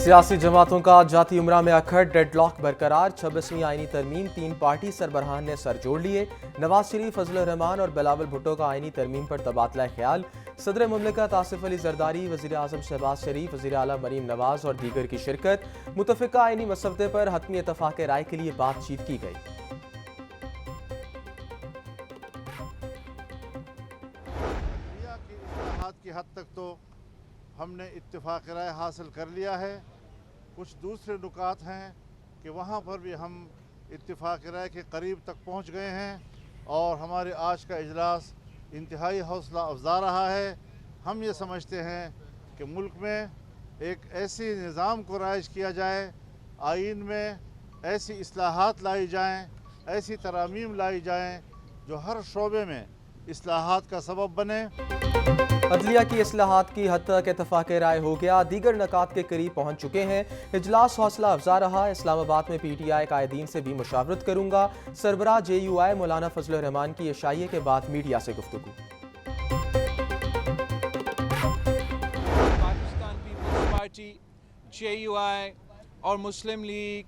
सियासी जमातों का जाती उमरा में अखड़, डेडलॉक बरकरार। 26वीं आईनी तरमीम, 3 पार्टी सरबराहान ने सर जोड़ लिए। नवाज शरीफ, फजलुर रहमान और बिलावल भुट्टो का आईनी तरमीम पर तबादला ख्याल। सदर मुमलिकत आसिफ अली जरदारी, वज़ीर आज़म शहबाज शरीफ, वज़ीर आला मरीम नवाज और दीगर की शिरकत। मुतफ़िका आईनी मसवदे पर हतमी इत्तफ़ाक़ राय के लिए बातचीत की गई। की हद तक तो हमने इत्तेफाक राय हासिल कर लिया है। कुछ दूसरे नुकात हैं कि वहाँ पर भी हम इत्तेफाक राय के करीब तक पहुँच गए हैं और हमारे आज का इजलास इंतहाई हौसला अफजा रहा है। हम ये समझते हैं कि मुल्क में एक ऐसी निज़ाम को राइज किया जाए, आइन में ऐसी इस्लाहात लाई जाएँ, ऐसी तरामीम लाई जाएँ जो हर शोबे में इस्लाहात का सबब बने। अदलिया की इस्लाहात की हद तक इत्तफ़ाक़ राय हो गया, दीगर नकात के करीब पहुँच चुके हैं। इजलास हौसला अफजा रहा। इस्लामाबाद में PTI कायदीन से भी मुशावरत करूँगा। सरबराह JUI मौलाना फजलुर रहमान की इशाइये के बाद मीडिया से गुफ्तगू। पाकिस्तान पीपल्स पार्टी, JUI और मुस्लिम लीग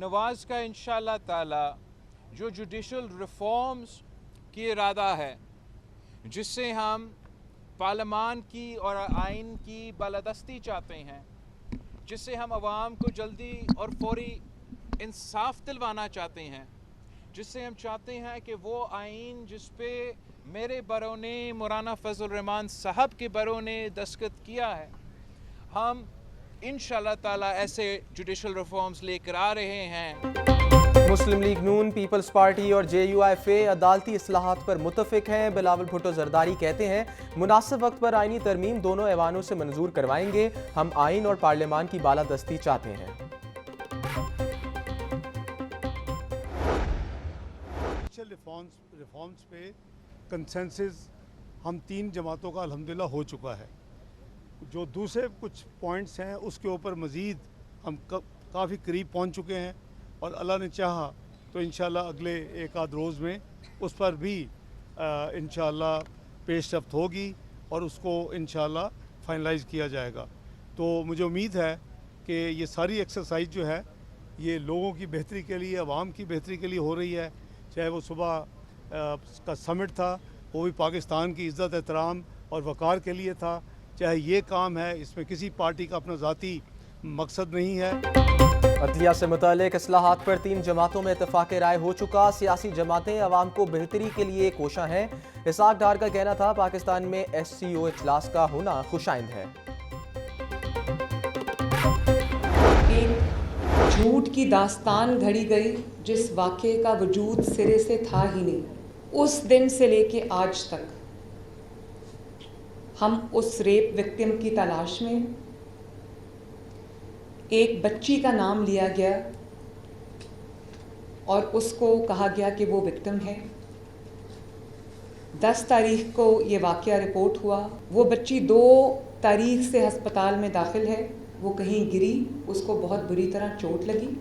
नवाज का इंशाअल्लाह ताला जो जुडिशल रिफॉर्म्स की इरादा है, जिससे हम पार्लियामान की और आइन की बालादस्ती चाहते हैं, जिससे हम आवाम को जल्दी और फौरी इंसाफ दिलवाना चाहते हैं, जिससे हम चाहते हैं कि वो आइन जिस पे मेरे बरों ने, मौलाना फजलुर रहमान साहब के बरों ने दस्तखत किया है, हम इंशाअल्लाह ताला ऐसे जुडिशल रिफॉर्म्स लेकर आ रहे हैं। मुस्लिम लीग नून, पीपल्स पार्टी और JUI फे अदालती इस्लाहात पर मुतफिक हैं। बिलावल भुट्टो जरदारी कहते हैं मुनासिब वक्त पर आईनी तरमीम दोनों ऐवानों से मंजूर करवाएंगे। हम आइन और पार्लियामान की बालादस्ती चाहते हैं। रिफॉर्म्स पे कंसेंसस हम 3 जमातों का अल्हम्दुलिल्लाह हो चुका है। जो दूसरे कुछ पॉइंट्स हैं उसके ऊपर मज़ीद हम काफ़ी करीब पहुंच चुके हैं और अल्लाह ने चाहा तो इंशाल्लाह अगले एक आध रोज़ में उस पर भी इंशाल्लाह पेशरफ्त होगी और उसको इंशाल्लाह फाइनलाइज़ किया जाएगा। तो मुझे उम्मीद है कि ये सारी एक्सरसाइज जो है ये लोगों की बेहतरी के लिए, आवाम की बेहतरी के लिए हो रही है। चाहे वो सुबह का समिट था, वो भी पाकिस्तान की इज़्ज़त एहतराम और वक़ार के लिए था। चाहे ये काम है, इसमें किसी पार्टी का अपना ज़ाती मकसद नहीं है। अदलिया से मुतालिक इस्लाहात पर 3 जमातों में इत्तफ़ाक़ राय हो चुका। सियासी जमातें अवाम को बेहतरी के लिए कोशां हैं। इसाक डार का कहना था पाकिस्तान में SCO इजलास का होना खुशाइंद है। एक झूठ की दास्तान घड़ी गई जिस वाक़े का वजूद सिरे से था ही नहीं। उस दिन से लेके आज तक हम उस रेप विक्टिम की तलाश में। एक बच्ची का नाम लिया गया और उसको कहा गया कि वो विक्टिम है। 10 तारीख को ये वाक़या रिपोर्ट हुआ। वो बच्ची 2 तारीख से हस्पताल में दाखिल है। वो कहीं गिरी, उसको बहुत बुरी तरह चोट लगी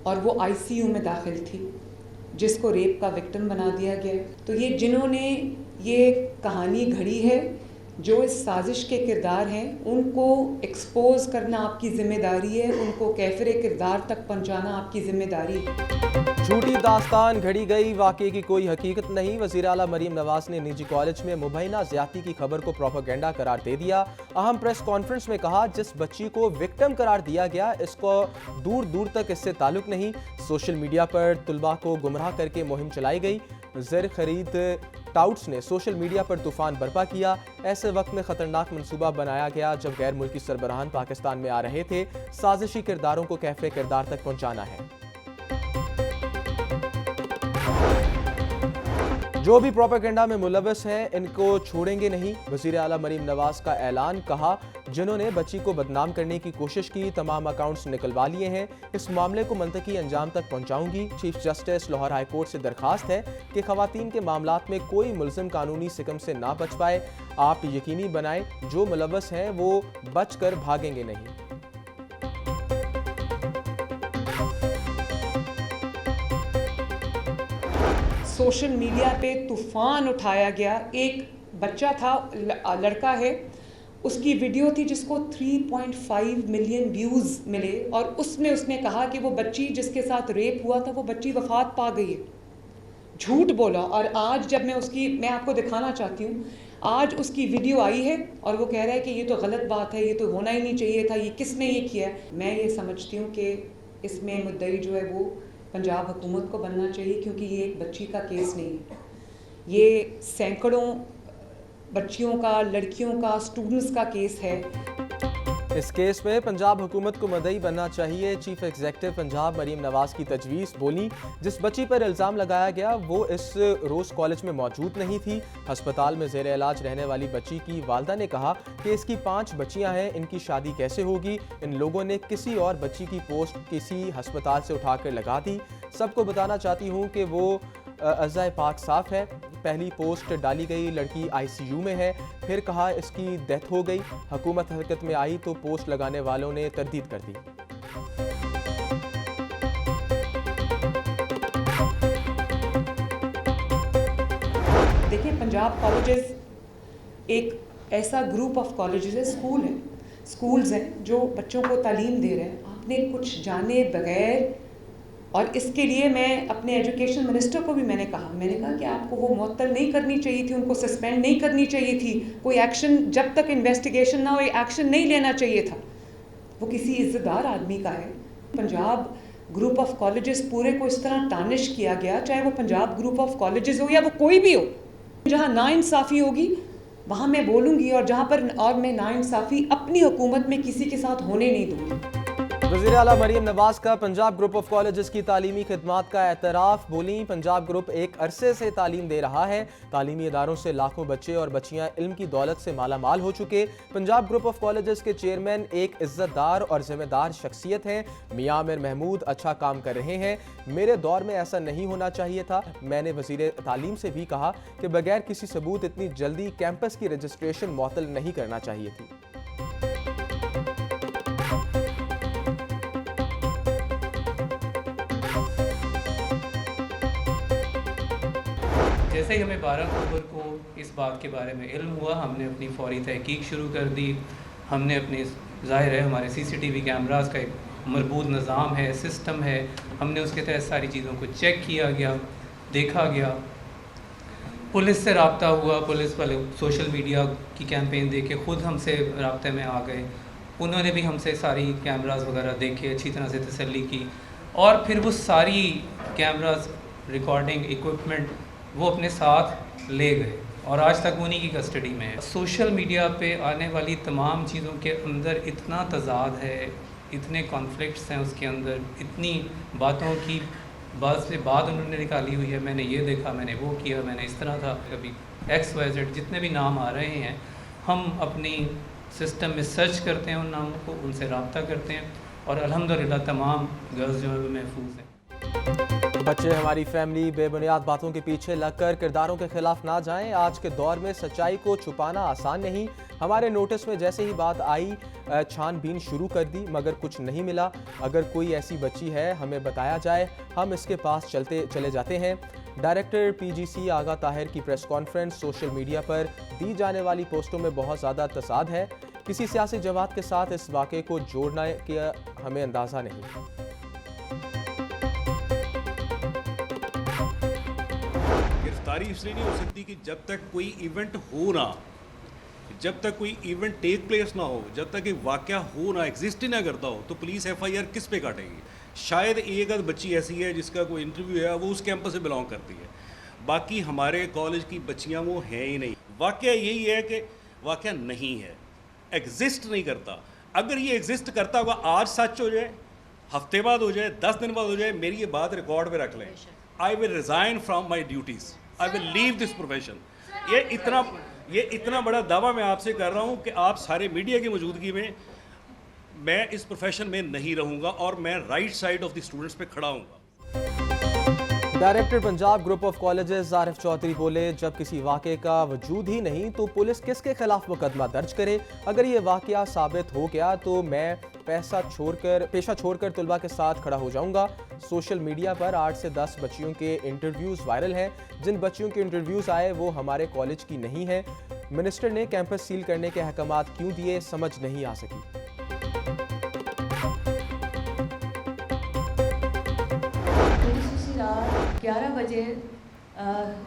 और वो ICU में दाखिल थी, जिसको रेप का विक्टिम बना दिया गया। तो ये जिन्होंने ये कहानी घड़ी है, जो इस साजिश के किरदार हैं, उनको एक्सपोज करना आपकी ज़िम्मेदारी है, उनको कैफरे किरदार तक पहुंचाना आपकी ज़िम्मेदारी है। झूठी दास्तान घड़ी गई, वाक़े की कोई हकीकत नहीं। वज़ीर आला मरीम नवाज ने निजी कॉलेज में मुबैना ज़्यादती की खबर को प्रोपेगेंडा करार दे दिया। अहम प्रेस कॉन्फ्रेंस में कहा जिस बच्ची को विक्टिम करार दिया गया इसको दूर दूर तक इससे ताल्लुक़ नहीं। सोशल मीडिया पर तुलबा को गुमराह करके मुहिम चलाई गई। ज़र खरीद टाउट्स ने सोशल मीडिया पर तूफ़ान बर्पा किया। ऐसे वक्त में ख़तरनाक मनसूबा बनाया गया जब गैर मुल्की सरबराहान पाकिस्तान में आ रहे थे। साजिशी किरदारों को कैफरे किरदार तक पहुँचाना है। जो भी प्रोपेगेंडा में मुलव्वस हैं इनको छोड़ेंगे नहीं। वज़ीर आला मरीम नवाज का ऐलान। कहा जिन्होंने बच्ची को बदनाम करने की कोशिश की तमाम अकाउंट्स निकलवा लिए हैं। इस मामले को मंतकी अंजाम तक पहुंचाऊंगी। Chief justice Lahore high court से दरखास्त है कि ख़वातीन के मामलात में कोई मुल्ज़िम कानूनी सिकम से ना बच पाए। आप यकीनी बनाएं जो मुलव्वस हैं वो बच कर भागेंगे नहीं। सोशल मीडिया पे तूफ़ान उठाया गया। एक बच्चा था, लड़का है, उसकी वीडियो थी जिसको 3.5 मिलियन व्यूज़ मिले और उसमें उसने कहा कि वो बच्ची जिसके साथ रेप हुआ था वो बच्ची वफात पा गई है। झूठ बोला। और आज जब मैं आपको दिखाना चाहती हूँ, आज उसकी वीडियो आई है और वो कह रहा है कि ये तो गलत बात है, ये तो होना ही नहीं चाहिए था, ये किसने ये किया है। मैं ये समझती हूँ कि इसमें मुद्दई जो है वो पंजाब हुकूमत को बनना चाहिए, क्योंकि ये एक बच्ची का केस नहीं है, ये सैकड़ों बच्चियों का, लड़कियों का, स्टूडेंट्स का केस है। इस केस में पंजाब हुकूमत को मुद्दई बनना चाहिए। चीफ एग्जीक्यूटिव पंजाब मरीम नवाज की तजवीज़ बोली। जिस बच्ची पर इल्ज़ाम लगाया गया वो इस रोज़ कॉलेज में मौजूद नहीं थी। अस्पताल में ज़ेर इलाज रहने वाली बच्ची की वालदा ने कहा कि इसकी 5 बच्चियां हैं, इनकी शादी कैसे होगी। इन लोगों ने किसी और बच्ची की पोस्ट किसी अस्पताल से उठाकर लगा दी। सबको बताना चाहती हूँ कि वो अज़ाए पाक साफ़ है। पहली पोस्ट डाली गई लड़की ICU में है, फिर कहा इसकी डेथ हो गई। हुकूमत हरकत में आई तो पोस्ट लगाने वालों ने तरदीद कर दी। देखिए, पंजाब कॉलेजेस एक ऐसा ग्रुप ऑफ कॉलेजेस है, स्कूल्स हैं जो बच्चों को तालीम दे रहे हैं। आपने कुछ जाने बगैर, और इसके लिए मैं अपने एजुकेशन मिनिस्टर को भी मैंने कहा कि आपको वो मुअत्तल नहीं करनी चाहिए थी, उनको सस्पेंड नहीं करनी चाहिए थी, कोई एक्शन जब तक इन्वेस्टिगेशन ना हो एक्शन नहीं लेना चाहिए था। वो किसी इज़्ज़तदार आदमी का है। पंजाब ग्रुप ऑफ कॉलेजेस पूरे को इस तरह टानिश किया गया, चाहे वो पंजाब ग्रुप ऑफ कॉलेजेस हो या वो कोई भी हो। जहाँ नाइंसाफ़ी होगी वहाँ मैं बोलूँगी, और जहाँ पर मैं नाइंसाफ़ी अपनी हुकूमत में किसी के साथ होने नहीं दूँगी। वज़ीर आला मरीम नवाज का पंजाब ग्रुप ऑफ कॉलेजेस की तालीमी खिदमात का एतराफ़। बोली, पंजाब ग्रुप एक अरसे से तालीम दे रहा है। तालीमी इदारों से लाखों बच्चे और बच्चियां इल्म की दौलत से माला माल हो चुके। पंजाब ग्रुप ऑफ कॉलेजेस के चेयरमैन एक इज़्ज़तदार और ज़िम्मेदार शख्सियत हैं। मियां आमिर महमूद अच्छा काम कर रहे हैं। मेरे दौर में ऐसा नहीं होना चाहिए था। मैंने वज़ीर तालीम से भी कहा कि बगैर किसी सबूत इतनी जल्दी कैंपस की रजिस्ट्रेशन मुअत्तल नहीं करना चाहिए थी। जैसे ही हमें 12 अक्टूबर को इस बात के बारे में इल्म हुआ, हमने अपनी फौरी तहकीक शुरू कर दी। हमने अपने, ज़ाहिर है हमारे CCTV कैमरास का एक मरबूत निज़ाम है, सिस्टम है, हमने उसके तहत सारी चीज़ों को चेक किया गया, देखा गया। पुलिस से रब्ता हुआ, पुलिस वाले सोशल मीडिया की कैंपेन देख के ख़ुद हमसे रब्ते में आ गए। उन्होंने भी हमसे सारी कैमरास वगैरह देखे, अच्छी तरह से तसल्ली की, और फिर वो सारी कैमरास, रिकॉर्डिंग इक्विपमेंट वो अपने साथ ले गए और आज तक उन्हीं की कस्टडी में है। सोशल मीडिया पे आने वाली तमाम चीज़ों के अंदर इतना तज़ाद है, इतने कॉन्फ्लिक्ट्स हैं उसके अंदर, इतनी बातों की बात से बात उन्होंने निकाली हुई है। मैंने ये देखा, मैंने वो किया, मैंने इस तरह था, कभी XYZ जितने भी नाम आ रहे हैं, हम अपनी सिस्टम में सर्च करते हैं उन नामों को, उनसे रब्ता करते हैं, और अल्हम्दुलिल्लाह तमाम गर्ल्स जो है वो महफूज हैं। बच्चे हमारी फैमिली, बेबुनियाद बातों के पीछे लगकर किरदारों के खिलाफ ना जाएं। आज के दौर में सच्चाई को छुपाना आसान नहीं। हमारे नोटिस में जैसे ही बात आई, छानबीन शुरू कर दी, मगर कुछ नहीं मिला। अगर कोई ऐसी बच्ची है हमें बताया जाए, हम इसके पास चले जाते हैं। डायरेक्टर PGC आगा ताहिर की प्रेस कॉन्फ्रेंस। सोशल मीडिया पर दी जाने वाली पोस्टों में बहुत ज़्यादा तसाद है। किसी सियासी जमात के साथ इस वाक़े को जोड़ना का हमें अंदाज़ा नहीं। गिरफ्तारी इसलिए नहीं हो सकती कि जब तक कोई इवेंट हो ना, जब तक कोई इवेंट टेक प्लेस ना हो, जब तक एक वाक़या हो ना, एग्जिस्ट ही ना करता हो, तो पुलिस FIR किस पे काटेगी? शायद एक आध बच्ची ऐसी है जिसका कोई इंटरव्यू है, वो उस कैंपस से बिलोंग करती है, बाकी हमारे कॉलेज की बच्चियां वो हैं ही नहीं। वाक़या यही है कि वाक़या नहीं है, एग्जिस्ट नहीं करता। अगर ये एग्जिस्ट करता होगा, आज सच हो जाए, हफ्ते बाद हो जाए, 10 दिन बाद हो जाए, मेरी ये बात रिकॉर्ड पे रख लें, I will resign from my duties, I will leave this profession. ये इतना बड़ा दावा मैं आपसे कर रहा हूँ कि आप सारे मीडिया की मौजूदगी में मैं इस प्रोफेशन में नहीं रहूँगा और मैं right side of the students पे खड़ा हूँगा। Director Punjab group of colleges Arif Chaudhry बोले, जब किसी वाक़े का वजूद ही नहीं तो पुलिस किसके खिलाफ मुकदमा दर्ज करे? अगर ये वाक़या साबित हो गया तो मैं पेशा छोड़कर तलबा के साथ खड़ा हो जाऊंगा। सोशल मीडिया पर 8 से 10 बच्चियों के इंटरव्यूज़ वायरल हैं। जिन बच्चियों के इंटरव्यूज़ आए वो हमारे कॉलेज की नहीं हैं। मिनिस्टर ने कैंपस सील करने के अहकामात क्यों दिए, समझ नहीं आ सकी। रात 11 बजे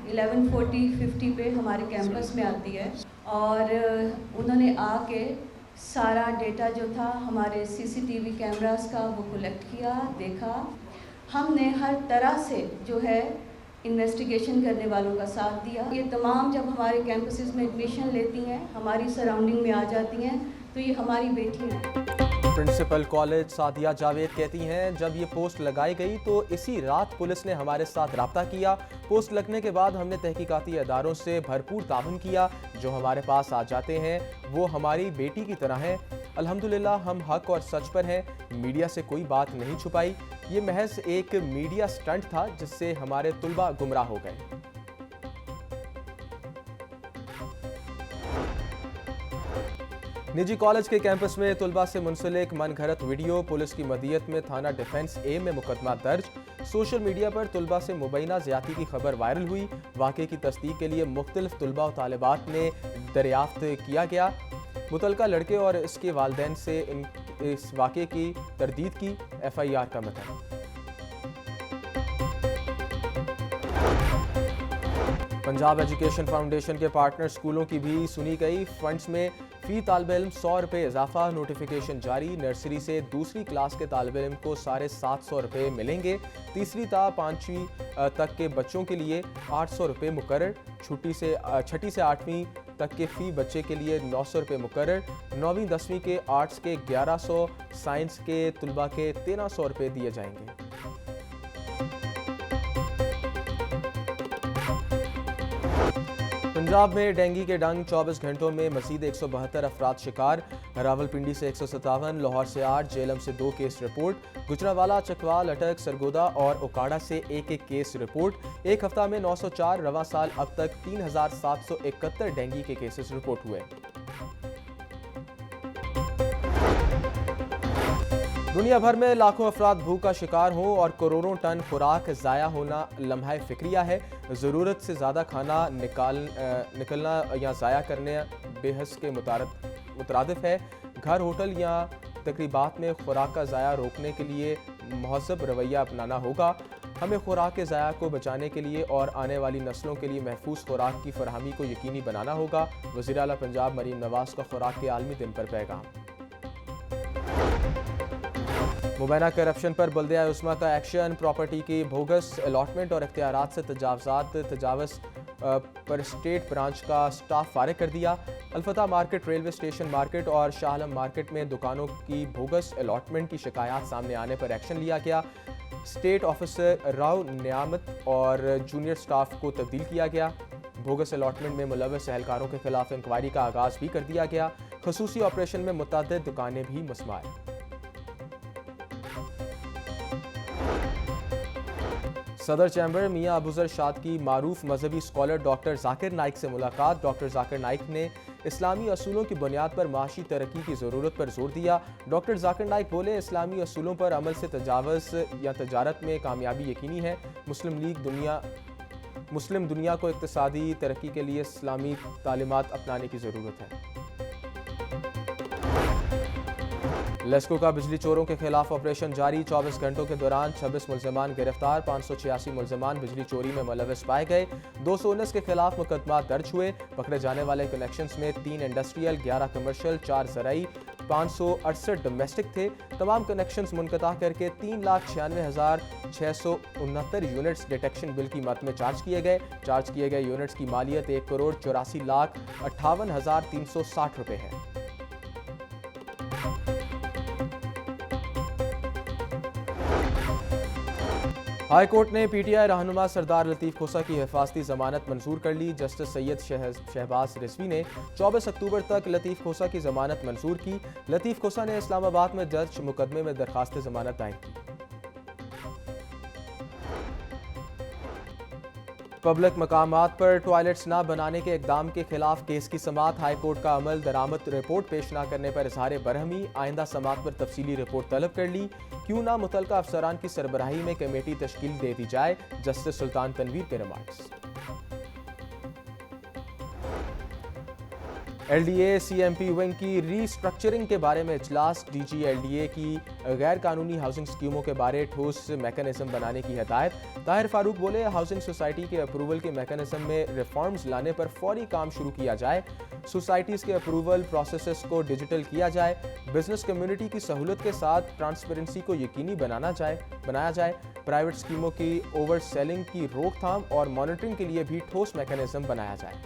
11:40-50 पे हमारे कैंपस में आती है और उन्होंने आके सारा डेटा जो था हमारे सीसीटीवी कैमरास का वो कलेक्ट किया, देखा। हमने हर तरह से जो है इन्वेस्टिगेशन करने वालों का साथ दिया। ये तमाम जब हमारे कैंपसेस में एडमिशन लेती हैं, हमारी सराउंडिंग में आ जाती हैं, तो ये हमारी बेटियां हैं। प्रिंसिपल कॉलेज सादिया जावेद कहती हैं, जब ये पोस्ट लगाई गई तो इसी रात पुलिस ने हमारे साथ रब्ता किया। पोस्ट लगने के बाद हमने तहकीकाती अदारों से भरपूर ताउन किया। जो हमारे पास आ जाते हैं वो हमारी बेटी की तरह हैं। अल्हम्दुलिल्लाह हम हक और सच पर हैं। मीडिया से कोई बात नहीं छुपाई। ये महज एक मीडिया स्टंट था जिससे हमारे तुलबा गुमराह हो गए। निजी कॉलेज के कैंपस में तुलबा से मुंसलिक मनघड़त वीडियो, पुलिस की मदीयत में थाना डिफेंस ए में मुकदमा दर्ज। सोशल मीडिया पर तुलबा से मुबैना ज़्यादती की खबर वायरल हुई। वाक़े की तस्दीक के लिए मुख्तलिफ तुलबा और तालिबात ने दरियाफ्त किया गया। मुतलका लड़के और इसके वालिदैन से इस वाक़े की तरदीद की। FIR का मतन। पंजाब एजुकेशन फाउंडेशन के पार्टनर स्कूलों की भी सुनी गई। फंड्स में फ़ी तालिब इल्म 100 रुपये इजाफा, नोटिफिकेशन जारी। नर्सरी से दूसरी क्लास के तालिब इल्म को 750 रुपये मिलेंगे। तीसरी ता 5वीं तक के बच्चों के लिए 800 रुपये मुकर्रर। छठी से 8वीं तक के फ़ी बच्चे के लिए 900 रुपये मुकर्रर। 9वीं 10वीं के आर्ट्स के 1100, साइंस के तुलबा के 1300 रुपये दिए जाएंगे। पंजाब में डेंगू के डंग 24 घंटों में मजीद 172 अफराद शिकार। रावलपिंडी से 157, लाहौर से 8, जेलम से 2 केस रिपोर्ट। गुजरांवाला, चकवाल, अटक, सरगोदा और ओकाड़ा से एक केस रिपोर्ट। एक हफ्ता में 904, रवां साल अब तक 3771 डेंगू के केसेस रिपोर्ट हुए। दुनिया भर में लाखों अफराद भूख का शिकार हों और करोड़ों टन खुराक ज़ाया होना लम्हा फिक्रिया है। ज़रूरत से ज़्यादा खाना निकलना या ज़ाया करने बेहस के मुतरादिफ है। घर, होटल या तकरीबात में खुराक का ज़ाया रोकने के लिए महज़ब रवैया अपनाना होगा। हमें खुराक के ज़ाया को बचाने के लिए और आने वाली नस्लों के लिए महफूज खुराक की फरहमी को यकीनी बनाना होगा। वज़ीर आला पंजाब मरीम नवाज़ का खुराक के आलमी दिन पर पैगाम। मुबैना करप्शन पर बल्दिया उस्मा का एक्शन। प्रॉपर्टी की बोगस अलॉटमेंट और इख्तियारात से तजावज़ पर स्टेट ब्रांच का स्टाफ फारिग कर दिया। अलफता मार्केट, रेलवे स्टेशन मार्केट और शाह आलम मार्केट में दुकानों की बोगस अलॉटमेंट की शिकायत सामने आने पर एक्शन लिया गया। स्टेट ऑफिसर राव नियामत और जूनियर स्टाफ को तब्दील किया गया। बोगस अलॉटमेंट में मुलव्वस एहलकारों के खिलाफ इंक्वायरी का आगाज़ भी कर दिया गया। खसूसी ऑपरेशन में मुतअद्दिद दुकानें भी मस्मार। सदर चैम्बर मियां अबूजर शाद की मारूफ मजहबी स्कॉलर डॉक्टर जाकिर नाइक से मुलाकात। डॉक्टर जाकिर नाइक ने इस्लामी असूलों की बुनियाद पर माशी तरक्की की ज़रूरत पर जोर दिया। डॉक्टर जाकिर नाइक बोले, इस्लामी असूलों पर अमल से तजावज़ या तजारत में कामयाबी यकीनी है। मुस्लिम दुनिया को इक़्तिसादी तरक्की के लिए इस्लामी तालीमात अपनाने की ज़रूरत है। लेस्को का बिजली चोरों के खिलाफ ऑपरेशन जारी। 24 घंटों के दौरान 26 मुलजमान गिरफ्तार। 586 मुलजमान बिजली चोरी में मुलव्वस पाए गए। 219 के खिलाफ मुकदमा दर्ज हुए। पकड़े जाने वाले कनेक्शंस में 3 इंडस्ट्रियल, 11 कमर्शियल, 4 ज़राई, 568 डोमेस्टिक थे। तमाम कनेक्शंस मुनक़ता करके 3,96,669 यूनिट्स डिटेक्शन बिल की मद में चार्ज किए गए। चार्ज किए गए यूनिट्स की मालियत 1,84,58,360 रुपये है। हाई कोर्ट ने PTI रहनुमा सरदार लतीफ़ खोसा की हिफाजती ज़मानत मंजूर कर ली। जस्टिस सैयद शहबाज रिजवी ने 24 अक्टूबर तक लतीफ़ खोसा की ज़मानत मंजूर की। लतीफ़ खोसा ने इस्लामाबाद में दर्ज मुकदमे में दरख्वास्त ज़मानत दायर की। पब्लिक मकामात पर टॉयलेट्स न बनाने के इक़दाम के खिलाफ केस की समाअत। हाई कोर्ट का अमल दरामद रिपोर्ट पेश न करने पर इजहार बरहमी। आइंदा समाअत पर तफसीली रिपोर्ट तलब कर ली। क्यों ना मुतलका अफसरान की सरबराही में कमेटी तश्कील दे दी जाए। जस्टिस सुल्तान तनवीर के रिमार्क्स। एलडीए सीएमपी विंग की रीस्ट्रक्चरिंग के बारे में इजलास। डीजी एलडीए की गैर कानूनी हाउसिंग स्कीमों के बारे ठोस मैकेनिज्म बनाने की हिदायत। ताहिर फारूक बोले, हाउसिंग सोसाइटी के अप्रूवल के मैकेनिज्म में रिफॉर्म्स लाने पर फौरी काम शुरू किया जाए। सोसाइटीज़ के अप्रूवल प्रोसेसेस को डिजिटल किया जाए। बिजनेस कम्युनिटी की सहूलत के साथ ट्रांसपेरेंसी को यकीनी बनाया जाए। प्राइवेट स्कीमों की ओवर सेलिंग की रोकथाम और मॉनिटरिंग के लिए भी ठोस मैकेनिज्म बनाया जाए।